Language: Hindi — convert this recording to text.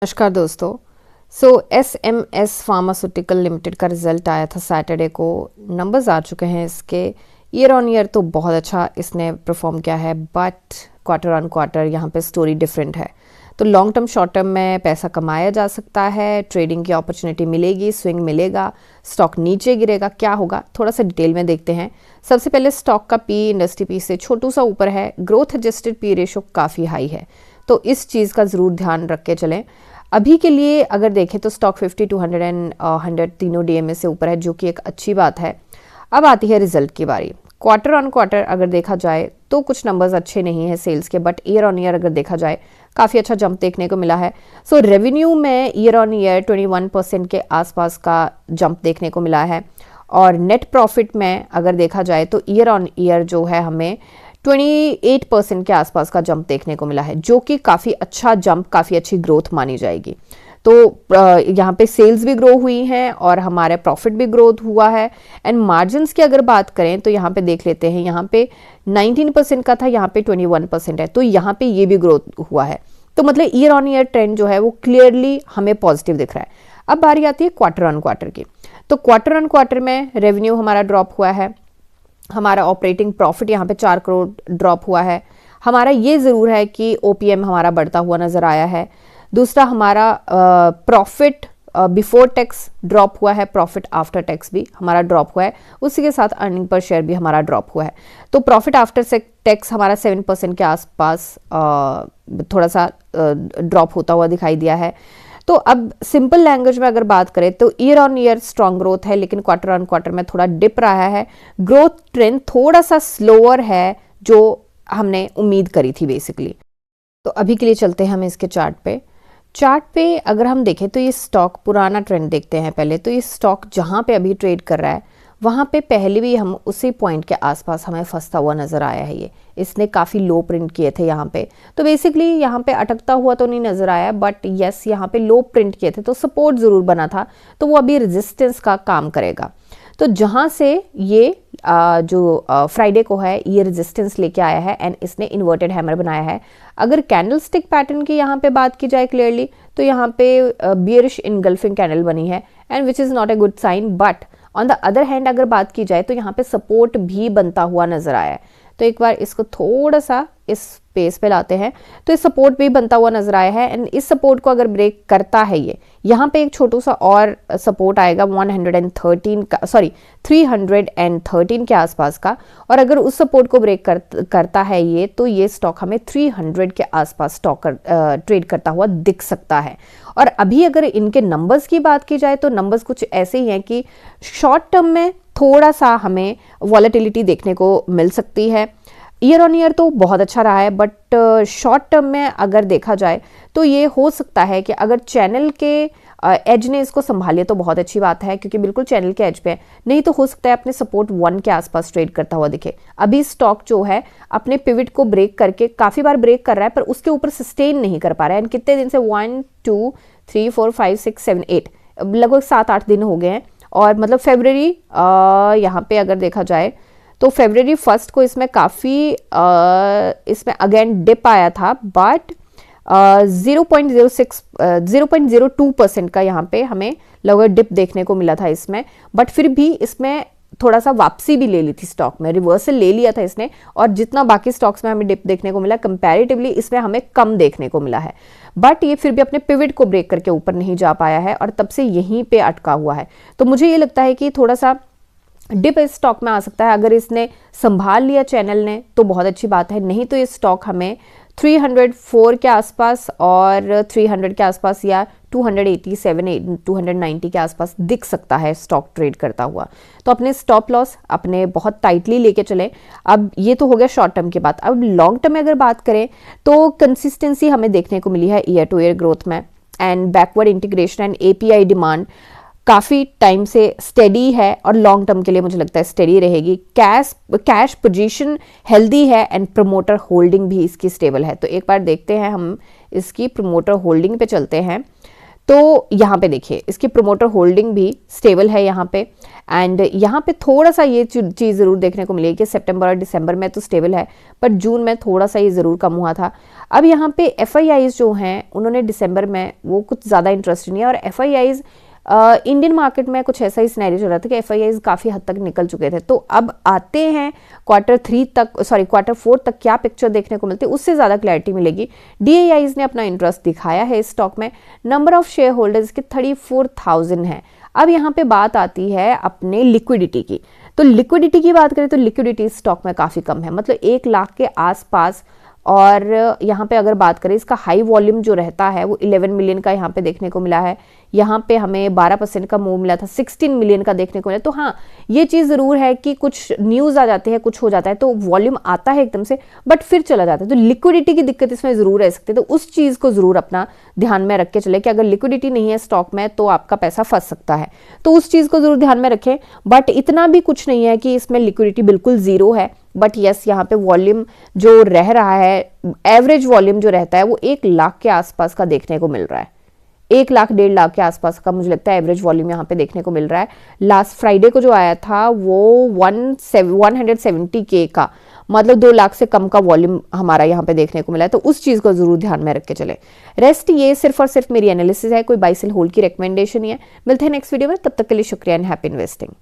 नमस्कार दोस्तों। एसएमएस फार्मास्यूटिकल लिमिटेड का रिजल्ट आया था सैटरडे को। नंबर्स आ चुके हैं इसके। ईयर ऑन ईयर तो बहुत अच्छा इसने परफॉर्म किया है, बट क्वार्टर ऑन क्वार्टर यहाँ पे स्टोरी डिफरेंट है। तो लॉन्ग टर्म शॉर्ट टर्म में पैसा कमाया जा सकता है, ट्रेडिंग की अपॉर्चुनिटी मिलेगी, स्विंग मिलेगा, स्टॉक नीचे गिरेगा, क्या होगा थोड़ा सा डिटेल में देखते हैं। सबसे पहले स्टॉक का पी इंडस्ट्री पी से छोटू सा ऊपर है, ग्रोथ एडजस्टेड पी रेशो काफ़ी हाई है, तो इस चीज़ का ज़रूर ध्यान रख के चलें। अभी के लिए अगर देखें तो स्टॉक 50, 200 एंड 100 तीनों डीएमए से ऊपर है, जो कि एक अच्छी बात है। अब आती है रिजल्ट की बारी। क्वार्टर ऑन क्वार्टर अगर देखा जाए तो कुछ नंबर्स अच्छे नहीं है सेल्स के, बट ईयर ऑन ईयर अगर देखा जाए काफ़ी अच्छा जंप देखने को मिला है। रेवेन्यू में ईयर ऑन ईयर 21% के आसपास का जंप देखने को मिला है, और नेट प्रॉफिट में अगर देखा जाए तो ईयर ऑन ईयर जो है हमें 28% के आसपास का जंप देखने को मिला है, जो कि काफ़ी अच्छा जंप, काफ़ी अच्छी ग्रोथ मानी जाएगी। तो यहाँ पे सेल्स भी ग्रो हुई हैं और हमारे प्रॉफिट भी ग्रोथ हुआ है। एंड मार्जिन्स की अगर बात करें तो यहाँ पे देख लेते हैं, यहाँ पे 19% का था, यहाँ पे 21% है, तो यहाँ पे ये भी ग्रोथ हुआ है। तो मतलब ईयर ऑन ईयर ट्रेंड जो है वो क्लियरली हमें पॉजिटिव दिख रहा है। अब बारी आती है क्वार्टर ऑन क्वार्टर की। तो क्वार्टर ऑन क्वार्टर में रेवेन्यू हमारा ड्रॉप हुआ है, हमारा ऑपरेटिंग प्रॉफिट यहाँ पे 4 करोड़ ड्रॉप हुआ है। हमारा ये ज़रूर है कि ओपीएम हमारा बढ़ता हुआ नज़र आया है। दूसरा हमारा प्रॉफिट बिफोर टैक्स ड्रॉप हुआ है, प्रॉफिट आफ्टर टैक्स भी हमारा ड्रॉप हुआ है, उसी के साथ अर्निंग पर शेयर भी हमारा ड्रॉप हुआ है। तो प्रॉफिट आफ्टर टैक्स हमारा 7% के आसपास थोड़ा सा ड्रॉप होता हुआ दिखाई दिया है। तो अब सिंपल लैंग्वेज में अगर बात करें तो year on year strong growth है, लेकिन क्वार्टर ऑन क्वार्टर में थोड़ा डिप रहा है। ग्रोथ ट्रेंड थोड़ा सा स्लोअर है जो हमने उम्मीद करी थी बेसिकली। तो अभी के लिए चलते हैं हम इसके चार्ट पे अगर हम देखें तो ये स्टॉक पुराना ट्रेंड देखते हैं पहले। तो ये स्टॉक जहाँ पे अभी ट्रेड कर रहा है वहाँ पे पहले भी हम उसी पॉइंट के आसपास हमें फंसता हुआ नज़र आया है। इसने काफ़ी लो प्रिंट किए थे यहाँ पे, तो बेसिकली यहाँ पे अटकता हुआ तो नहीं नज़र आया, बट यस यहाँ पे लो प्रिंट किए थे तो सपोर्ट ज़रूर बना था, तो वो अभी रेजिस्टेंस का काम करेगा। तो जहाँ से ये जो फ्राइडे को है ये रेजिस्टेंस लेके आया है एंड इसने इन्वर्टेड हैमर बनाया है। अगर कैंडल स्टिक पैटर्न की यहाँ पे बात की जाए क्लियरली तो यहाँ पे बियरिश इनगल्फिंग कैंडल बनी है, and which is not a good sign. But on the other hand अगर बात की जाए तो यहाँ पे सपोर्ट भी बनता हुआ नजर आया है। तो एक बार इसको थोड़ा सा इस पेस पे लाते हैं, तो इस सपोर्ट भी बनता हुआ नजर आया है, एंड इस सपोर्ट को अगर ब्रेक करता है ये, यहाँ पे एक छोटू सा और सपोर्ट आएगा 113 का, सॉरी 313 के आसपास का, और अगर उस सपोर्ट को ब्रेक करता है ये, तो ये स्टॉक हमें 300 के आसपास स्टॉक ट्रेड करता हुआ दिख सकता है। और अभी अगर इनके नंबर्स की बात की जाए तो नंबर्स कुछ ऐसे ही हैं कि शॉर्ट टर्म में थोड़ा सा हमें वॉलेटिलिटी देखने को मिल सकती है। ईयर ऑन ईयर तो बहुत अच्छा रहा है, बट शॉर्ट टर्म में अगर देखा जाए तो ये हो सकता है कि अगर चैनल के एज ने इसको संभालिए तो बहुत अच्छी बात है, क्योंकि बिल्कुल चैनल के एज पे है। नहीं तो हो सकता है अपने सपोर्ट 1 के आसपास ट्रेड करता हुआ दिखे। अभी स्टॉक जो है अपने पिविट को ब्रेक करके काफ़ी बार ब्रेक कर रहा है, पर उसके ऊपर सस्टेन नहीं कर पा रहा है। कितने दिन से 1 2 3 4 5 6 7 8 लगभग 7-8 दिन हो गए हैं। और मतलब फरवरी यहाँ पे अगर देखा जाए तो फरवरी 1 को इसमें काफ़ी इसमें अगेन डिप आया था, बट 0.02% का यहाँ पे हमें लगभग डिप देखने को मिला था इसमें। बट फिर भी इसमें थोड़ा सा वापसी भी ले ली थी, स्टॉक में रिवर्सल ले लिया था इसने, और जितना बाकी स्टॉक्स में हमें डिप देखने को मिला कंपैरेटिवली इसमें हमें कम देखने को मिला है। बट ये फिर भी अपने पिवट को ब्रेक करके ऊपर नहीं जा पाया है और तब से यहीं पे अटका हुआ है। तो मुझे ये लगता है कि थोड़ा सा डिप इस स्टॉक में आ सकता है। अगर इसने संभाल लिया चैनल ने तो बहुत अच्छी बात है, नहीं तो ये स्टॉक हमें 304 के आसपास और 300 के आसपास या 287 290 के आसपास दिख सकता है स्टॉक ट्रेड करता हुआ। तो अपने स्टॉप लॉस अपने बहुत टाइटली लेके चले। अब ये तो हो गया शॉर्ट टर्म की बात। अब लॉन्ग टर्म में अगर बात करें तो कंसिस्टेंसी हमें देखने को मिली है ईयर टू ईयर ग्रोथ में, and backward integration and API demand काफ़ी टाइम से स्टेडी है और लॉन्ग टर्म के लिए मुझे लगता है स्टेडी रहेगी। कैश पोजीशन हेल्दी है एंड प्रमोटर होल्डिंग भी इसकी स्टेबल है। तो एक बार देखते हैं हम इसकी प्रमोटर होल्डिंग पे चलते हैं। तो यहाँ पे देखिए इसकी प्रोमोटर होल्डिंग भी स्टेबल है यहाँ पे, एंड यहाँ पे थोड़ा सा ये चीज़ ज़रूर देखने को मिलेगी कि सितंबर और दिसंबर में तो स्टेबल है, पर जून में थोड़ा सा ये ज़रूर कम हुआ था। अब यहाँ पे FIIs जो हैं उन्होंने दिसंबर में वो कुछ ज़्यादा इंटरेस्ट नहीं है, और FIIs इंडियन मार्केट में कुछ ऐसा ही सिनेरियो चल रहा था कि FIIs काफ़ी हद तक निकल चुके थे। तो अब आते हैं क्वार्टर 4 तक क्या पिक्चर देखने को मिलती है, उससे ज़्यादा क्लैरिटी मिलेगी। DIIs ने अपना इंटरेस्ट दिखाया है इस स्टॉक में, नंबर ऑफ शेयर होल्डर्स के 34,000 है। अब यहाँ पे बात आती है अपने लिक्विडिटी की, तो लिक्विडिटी की बात करें तो लिक्विडिटी स्टॉक में काफ़ी कम है, मतलब 1 लाख के आसपास। और यहाँ पे अगर बात करें इसका हाई वॉल्यूम जो रहता है वो 11 मिलियन का यहाँ पे देखने को मिला है, यहाँ पे हमें 12% का मूव मिला था, 16 मिलियन का देखने को मिला। तो हाँ, ये चीज़ ज़रूर है कि कुछ न्यूज़ आ जाते हैं, कुछ हो जाता है तो वॉल्यूम आता है एकदम से बट फिर चला जाता है, तो लिक्विडिटी की दिक्कत इसमें ज़रूर रह सकती है। तो उस चीज़ को ज़रूर अपना ध्यान में रख के चले कि अगर लिक्विडिटी नहीं है स्टॉक में तो आपका पैसा फंस सकता है, तो उस चीज़ को ज़रूर ध्यान में रखें। बट इतना भी कुछ नहीं है कि इसमें लिक्विडिटी बिल्कुल ज़ीरो है, बट यस यहाँ पे वॉल्यूम जो रह रहा है, एवरेज वॉल्यूम जो रहता है वो 1 लाख के आसपास का देखने को मिल रहा है, 1 लाख 1.5 लाख के आसपास का मुझे लगता है एवरेज वॉल्यूम यहाँ पे देखने को मिल रहा है। लास्ट फ्राइडे को जो आया था वो 170K का, मतलब 2 लाख से कम का वॉल्यूम हमारा यहाँ पे देखने को मिला है, तो उस चीज़ को जरूर ध्यान में रख के चले। रेस्ट ये सिर्फ और सिर्फ मेरी एनालिसिस है, कोई बाय सेल होल्ड की रिकमेंडेशन ही है। मिलते हैं नेक्स्ट वीडियो में, तब तक के लिए शुक्रिया एंड हैप्पी इन्वेस्टिंग।